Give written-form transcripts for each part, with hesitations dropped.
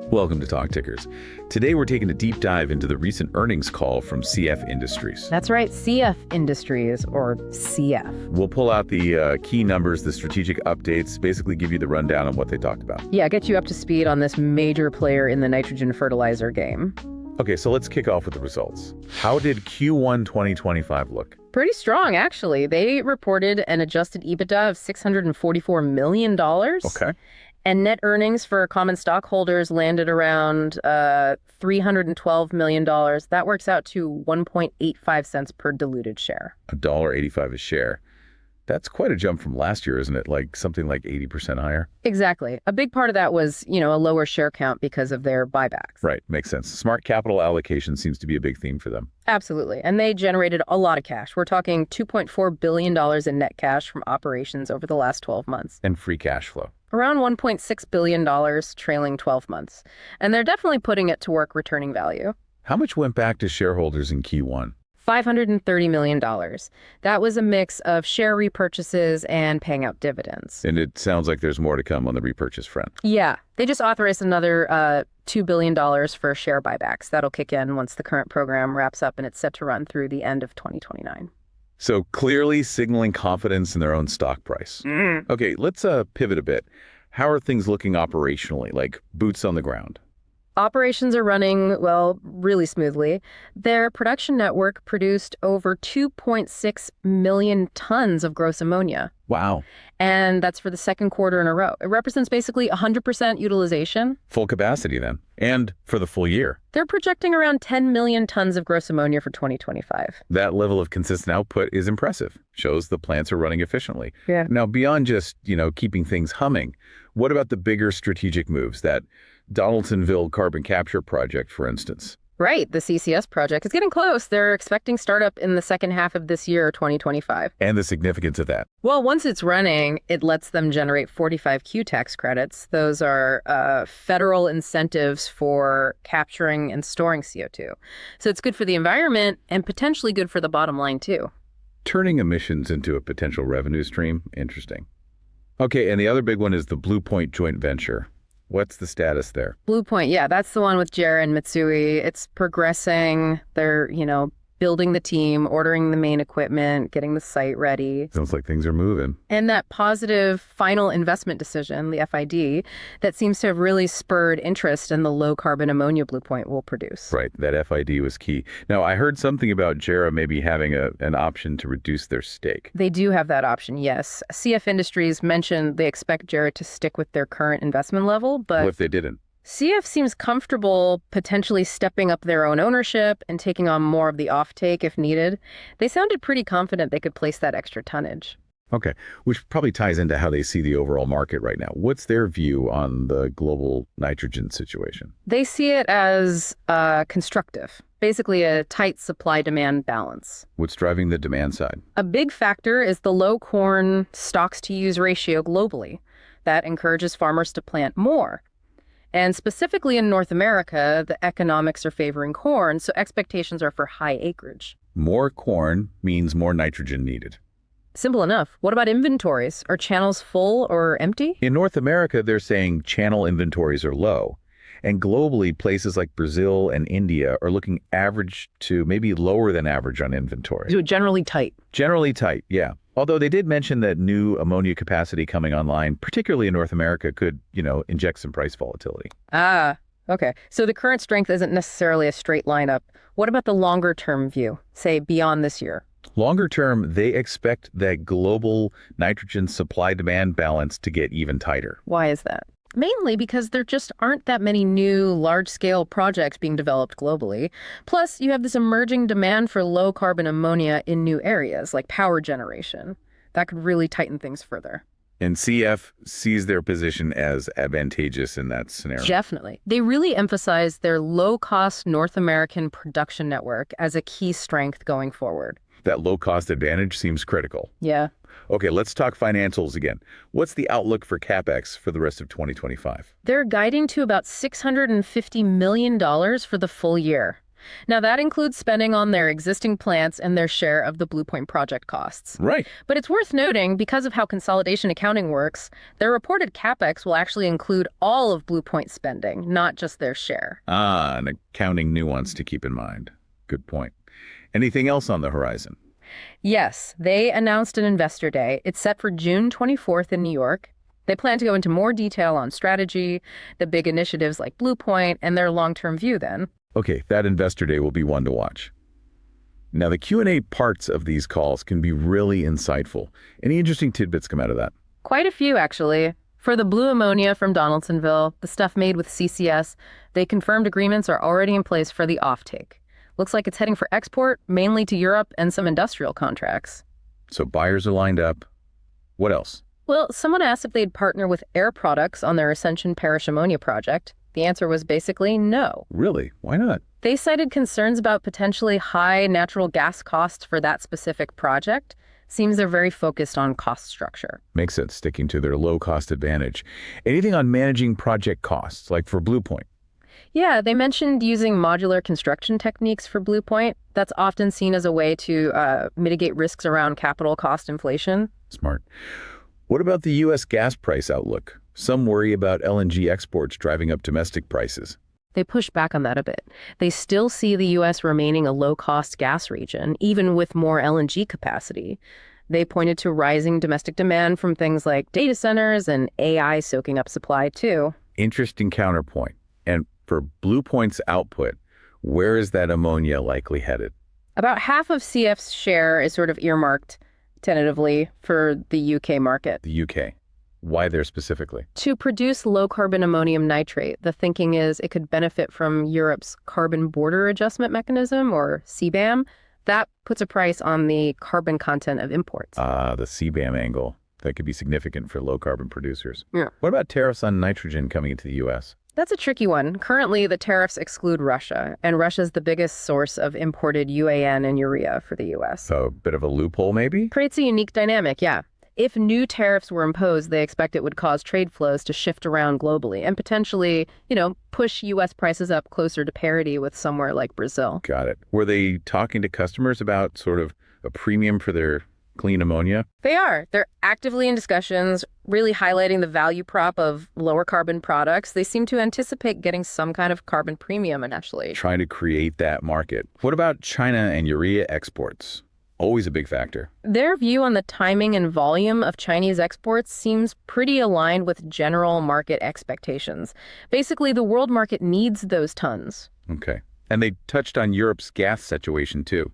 Welcome to TalkTickers. Today we're taking a deep dive into the recent earnings call from CF Industries. That's right, CF Industries, or CF. We'll pull out the key numbers, the strategic updates, basically give you the rundown on what they talked about. Yeah, get you up to speed on this major player in the nitrogen fertilizer game. Okay, so let's kick off with the results. How did Q1 2025 look? Pretty strong, actually. They reported an adjusted EBITDA of $644 million. Okay. And net earnings for common stockholders landed around $312 million. That works out to 1.85 cents per diluted share. $1.85 a share. That's quite a jump from last year, isn't it? Like something like 80% higher? Exactly. A big part of that was, a lower share count because of their buybacks. Right. Makes sense. Smart capital allocation seems to be a big theme for them. Absolutely. And they generated a lot of cash. We're talking $2.4 billion in net cash from operations over the last 12 months. And free cash flow. Around $1.6 billion trailing 12 months. And they're definitely putting it to work returning value. How much went back to shareholders in Q1? $530 million. That was a mix of share repurchases and paying out dividends. And it sounds like there's more to come on the repurchase front. Yeah. They just authorized another $2 billion for share buybacks. That'll kick in once the current program wraps up, and it's set to run through the end of 2029. So clearly signaling confidence in their own stock price. Okay, let's pivot a bit. How are things looking operationally, like boots on the ground? Operations are running, really smoothly. Their production network produced over 2.6 million tons of gross ammonia. Wow. And that's for the second quarter in a row. It represents basically 100% utilization. Full capacity then. And for the full year. They're projecting around 10 million tons of gross ammonia for 2025. That level of consistent output is impressive. Shows the plants are running efficiently. Yeah. Now, beyond just, keeping things humming, what about the bigger strategic moves, that Donaldsonville carbon capture project, for instance? Right. The CCS project is getting close. They're expecting startup in the second half of this year, 2025. And the significance of that? Well, once it's running, it lets them generate 45Q tax credits. Those are federal incentives for capturing and storing CO2. So it's good for the environment and potentially good for the bottom line, too. Turning emissions into a potential revenue stream? Interesting. Okay, and the other big one is the Blue Point joint venture. What's the status there? Blue Point, yeah, that's the one with Jera and Mitsui. It's progressing. They're, building the team, ordering the main equipment, getting the site ready. Sounds like things are moving. And that positive final investment decision, the FID, that seems to have really spurred interest in the low-carbon ammonia Blue Point will produce. Right, that FID was key. Now, I heard something about Jera maybe having an option to reduce their stake. They do have that option, yes. CF Industries mentioned they expect Jera to stick with their current investment level, but What if they didn't? CF seems comfortable potentially stepping up their own ownership and taking on more of the offtake if needed. They sounded pretty confident they could place that extra tonnage. Okay, which probably ties into how they see the overall market right now. What's their view on the global nitrogen situation? They see it as constructive, basically a tight supply-demand balance. What's driving the demand side? A big factor is the low corn stocks-to-use ratio globally. That encourages farmers to plant more. And specifically in North America, the economics are favoring corn, so expectations are for high acreage. More corn means more nitrogen needed. Simple enough. What about inventories? Are channels full or empty? In North America, they're saying channel inventories are low. And globally, places like Brazil and India are looking average to maybe lower than average on inventory. So generally tight. Generally tight, yeah. Although they did mention that new ammonia capacity coming online, particularly in North America, could, inject some price volatility. Ah, okay. So the current strength isn't necessarily a straight line up. What about the longer term view, say beyond this year? Longer term, they expect that global nitrogen supply-demand balance to get even tighter. Why is that? Mainly because there just aren't that many new large-scale projects being developed globally. Plus, you have this emerging demand for low-carbon ammonia in new areas, like power generation. That could really tighten things further. And CF sees their position as advantageous in that scenario. Definitely. They really emphasize their low-cost North American production network as a key strength going forward. That low-cost advantage seems critical. Yeah. Okay, let's talk financials again. What's the outlook for CapEx for the rest of 2025? They're guiding to about $650 million for the full year. Now, that includes spending on their existing plants and their share of the Blue Point project costs. Right. But it's worth noting, because of how consolidation accounting works, their reported CapEx will actually include all of Blue Point spending, not just their share. Ah, an accounting nuance to keep in mind. Good point. Anything else on the horizon? Yes, they announced an investor day. It's set for June 24th in New York. They plan to go into more detail on strategy, the big initiatives like Blue Point, and their long-term view then. Okay, that investor day will be one to watch. Now, the Q&A parts of these calls can be really insightful. Any interesting tidbits come out of that? Quite a few, actually. For the blue ammonia from Donaldsonville, the stuff made with CCS, they confirmed agreements are already in place for the offtake. Looks like it's heading for export, mainly to Europe and some industrial contracts. So buyers are lined up. What else? Well, someone asked if they'd partner with Air Products on their Ascension Parish ammonia project. The answer was basically no. Really? Why not? They cited concerns about potentially high natural gas costs for that specific project. Seems they're very focused on cost structure. Makes sense, sticking to their low-cost advantage. Anything on managing project costs, like for Blue Point? Yeah, they mentioned using modular construction techniques for Blue Point. That's often seen as a way to mitigate risks around capital cost inflation. Smart. What about the U.S. gas price outlook? Some worry about LNG exports driving up domestic prices. They push back on that a bit. They still see the U.S. remaining a low-cost gas region, even with more LNG capacity. They pointed to rising domestic demand from things like data centers and AI soaking up supply, too. Interesting counterpoint. And for Blue Point's output, where is that ammonia likely headed? About half of CF's share is sort of earmarked tentatively for the UK market. The UK. Why there specifically? To produce low-carbon ammonium nitrate, the thinking is it could benefit from Europe's carbon border adjustment mechanism, or CBAM. That puts a price on the carbon content of imports. The CBAM angle. That could be significant for low-carbon producers. Yeah. What about tariffs on nitrogen coming into the U.S.? That's a tricky one. Currently, the tariffs exclude Russia, and Russia's the biggest source of imported UAN and urea for the U.S. So a bit of a loophole, maybe? Creates a unique dynamic, yeah. If new tariffs were imposed, they expect it would cause trade flows to shift around globally and potentially, push U.S. prices up closer to parity with somewhere like Brazil. Got it. Were they talking to customers about sort of a premium for their clean ammonia? They are. They're actively in discussions, really highlighting the value prop of lower carbon products. They seem to anticipate getting some kind of carbon premium initially. Trying to create that market. What about China and urea exports? Always a big factor. Their view on the timing and volume of Chinese exports seems pretty aligned with general market expectations. Basically, the world market needs those tons. Okay. And they touched on Europe's gas situation too.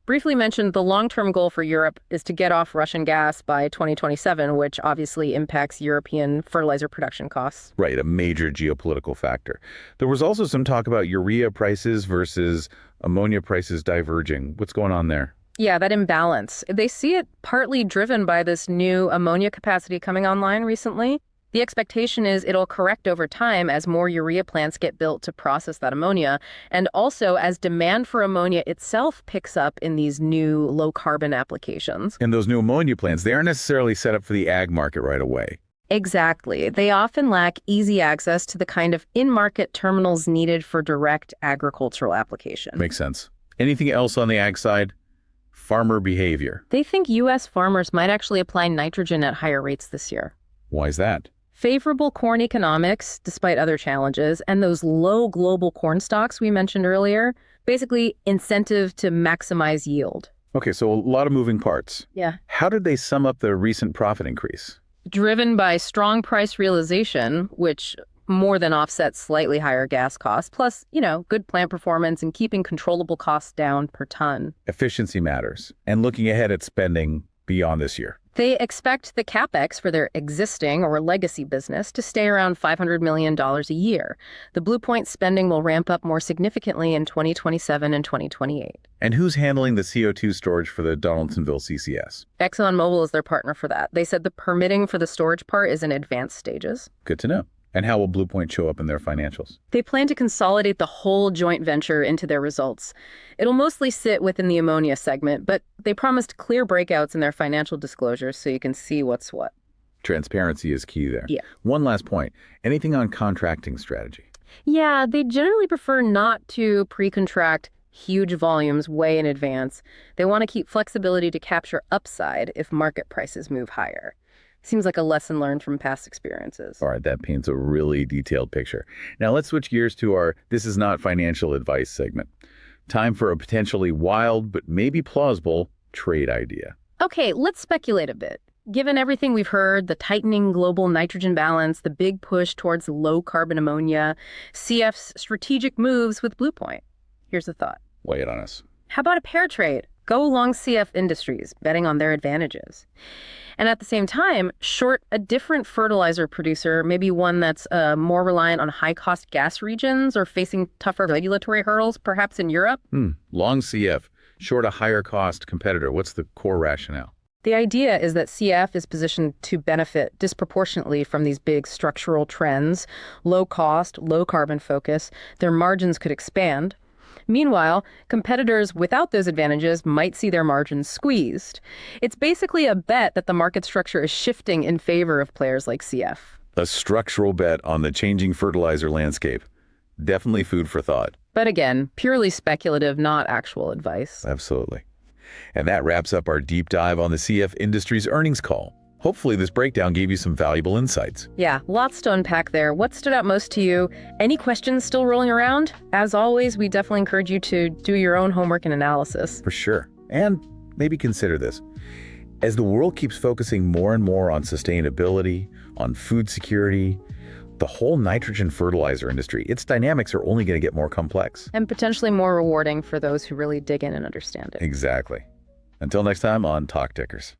Briefly mentioned the long-term goal for Europe is to get off Russian gas by 2027, which obviously impacts European fertilizer production costs. Right, a major geopolitical factor. There was also some talk about urea prices versus ammonia prices diverging. What's going on there? Yeah, that imbalance. They see it partly driven by this new ammonia capacity coming online recently. The expectation is it'll correct over time as more urea plants get built to process that ammonia, and also as demand for ammonia itself picks up in these new low-carbon applications. And those new ammonia plants, they aren't necessarily set up for the ag market right away. Exactly. They often lack easy access to the kind of in-market terminals needed for direct agricultural application. Makes sense. Anything else on the ag side? Farmer behavior. They think U.S. farmers might actually apply nitrogen at higher rates this year. Why is that? Favorable corn economics, despite other challenges, and those low global corn stocks we mentioned earlier, basically incentive to maximize yield. Okay, so a lot of moving parts. Yeah. How did they sum up the recent profit increase? Driven by strong price realization, which more than offsets slightly higher gas costs, plus, good plant performance and keeping controllable costs down per ton. Efficiency matters, and looking ahead at spending beyond this year. They expect the CapEx for their existing or legacy business to stay around $500 million a year. The Blue Point spending will ramp up more significantly in 2027 and 2028. And who's handling the CO2 storage for the Donaldsonville CCS? ExxonMobil is their partner for that. They said the permitting for the storage part is in advanced stages. Good to know. And how will Blue Point show up in their financials? They plan to consolidate the whole joint venture into their results. It'll mostly sit within the ammonia segment, but they promised clear breakouts in their financial disclosures so you can see what's what. Transparency is key there. Yeah. One last point. Anything on contracting strategy? Yeah, they generally prefer not to pre-contract huge volumes way in advance. They want to keep flexibility to capture upside if market prices move higher. Seems like a lesson learned from past experiences. All right, that paints a really detailed picture. Now let's switch gears to our This Is Not Financial Advice segment. Time for a potentially wild but maybe plausible trade idea. Okay, let's speculate a bit. Given everything we've heard, the tightening global nitrogen balance, the big push towards low-carbon ammonia, CF's strategic moves with Blue Point. Here's a thought. Lay it on us. How about a pair trade? Go along CF Industries, betting on their advantages. And at the same time, short a different fertilizer producer, maybe one that's more reliant on high-cost gas regions or facing tougher regulatory hurdles, perhaps in Europe. Long CF, short a higher cost competitor. What's the core rationale? The idea is that CF is positioned to benefit disproportionately from these big structural trends, low cost, low carbon focus. Their margins could expand. Meanwhile, competitors without those advantages might see their margins squeezed. It's basically a bet that the market structure is shifting in favor of players like CF. A structural bet on the changing fertilizer landscape. Definitely food for thought. But again, purely speculative, not actual advice. Absolutely. And that wraps up our deep dive on the CF Industries earnings call. Hopefully this breakdown gave you some valuable insights. Yeah, lots to unpack there. What stood out most to you? Any questions still rolling around? As always, we definitely encourage you to do your own homework and analysis. For sure. And maybe consider this. As the world keeps focusing more and more on sustainability, on food security, the whole nitrogen fertilizer industry, its dynamics are only going to get more complex. And potentially more rewarding for those who really dig in and understand it. Exactly. Until next time on TalkTickers.